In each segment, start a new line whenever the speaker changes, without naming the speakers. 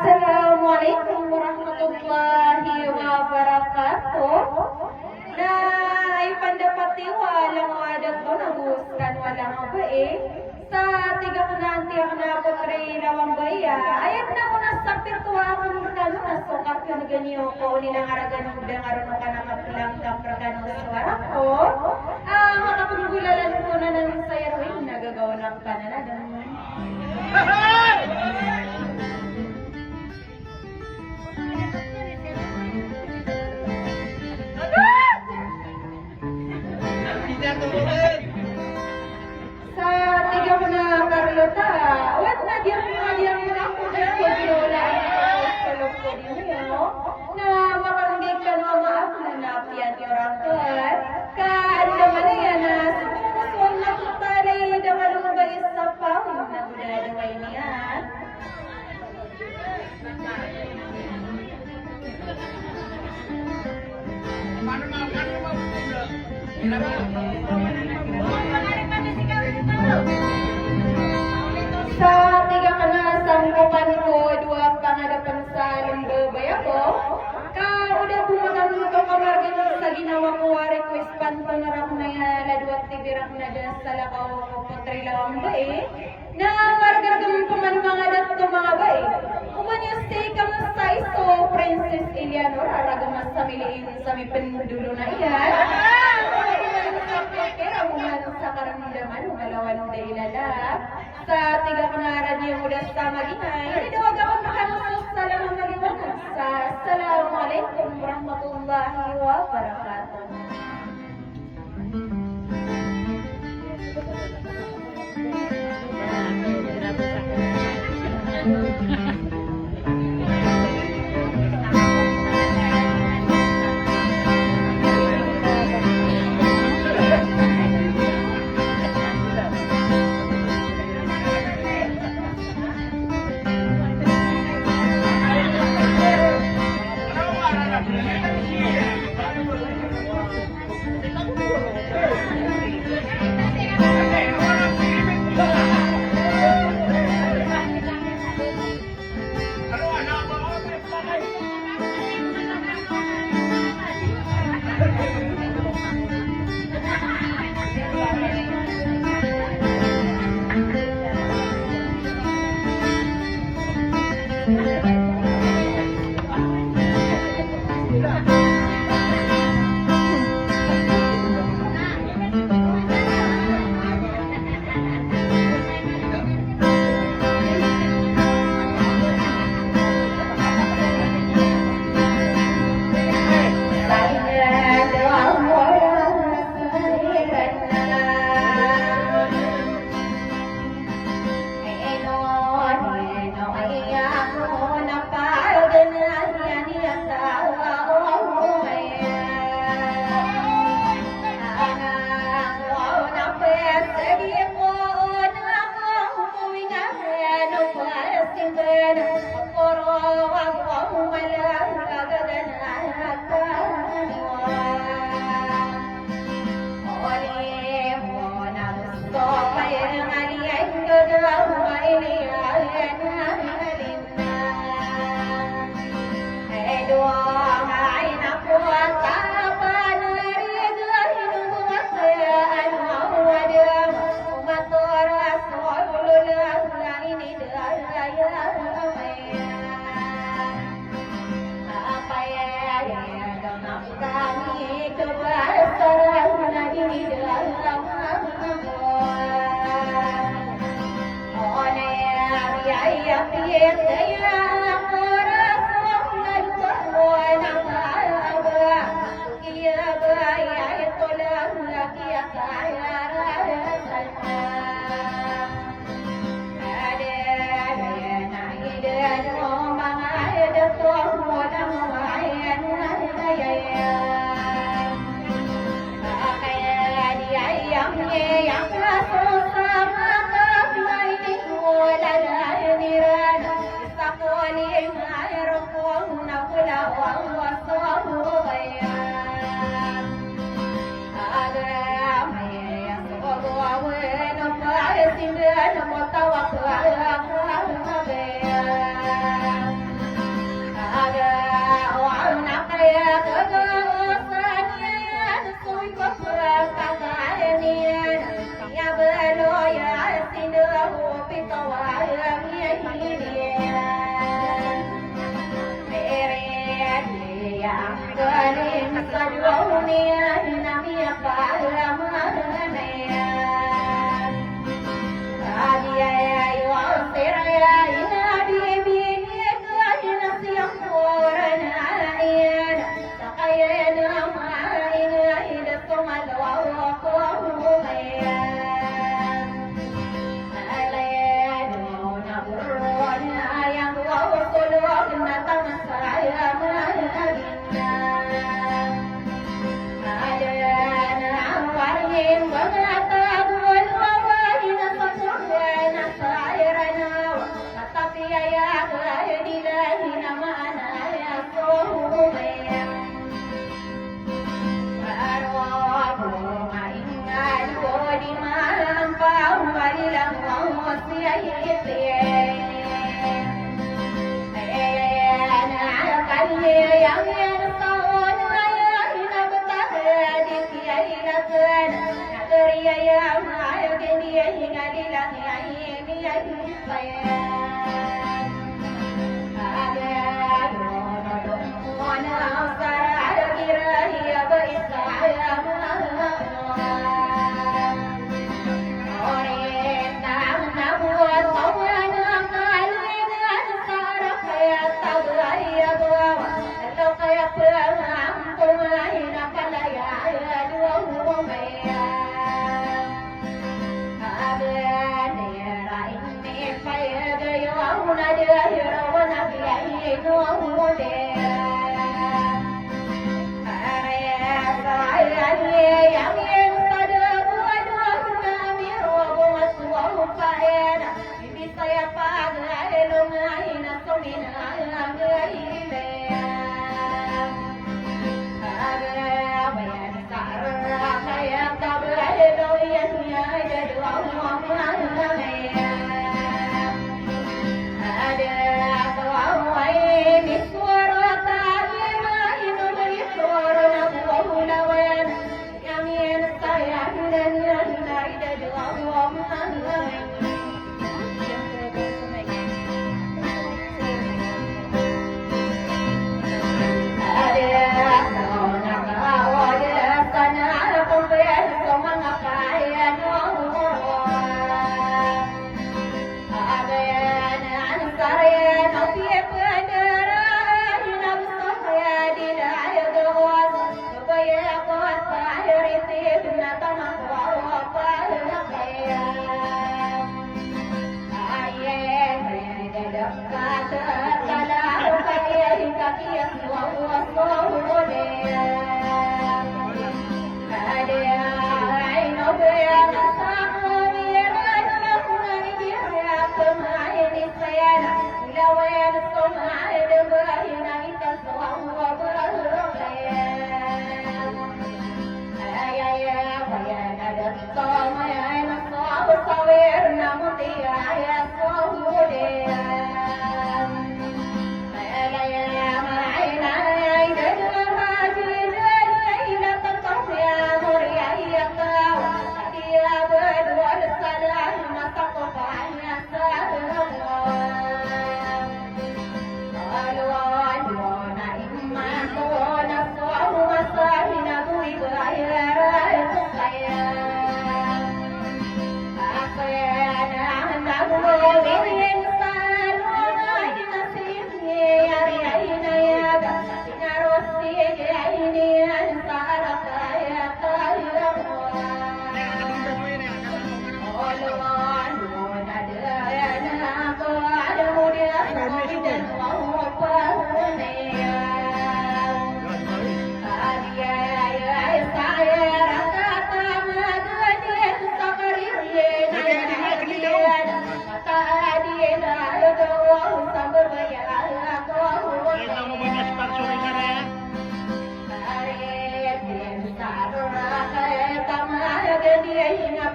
Assalamualaikum warahmatullahi wabarakatuh. Na ay pandapati walang wadag ko nabuskan walang bae. Sa tiga ko na anti ako na po lawang baya. Ayat na ko nasapir ko akong kano nasukat ko na ganyo ko nilang aragan ng aron ka nakaplang kapragan ng suwara ko. Makapagulalan ko na ng sayaruin nagagawa ng pananadan. Sa tiga ko na Carlota, wat na diyan ako na lola sa loob ko din na makanggig ka na maaf na napian yung rakar. Kaan naman na yan na sumusuwang na tutalay na malong ba isa pa na gudadaway niya. Sa tiga ka na sangkupan ko, dua pangadapan sa lumbabay ako. Kauda bumanang ito kamargin sa ginawa ko, request panto na rak na laduat tibirak na dyan sa lakaw ko patrilawang bae. Na margaragam ko man pangadat ko mga bae. Umanyos ka mo sa iso, Princess Eleanor, aragamas sa miliin sa mipendulo na iyan. Kaya uman sa karamdaman, umalawan ng dailala. Sa tiga ko na radyo mo dahil sa magingay, nidawag ako makanusos sa lamang maliwanag sa Assalamualaikum warahmatullahi wabarakatuh. yang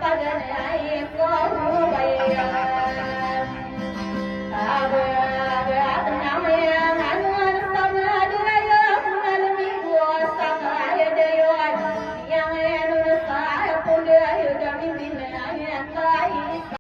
Pagana,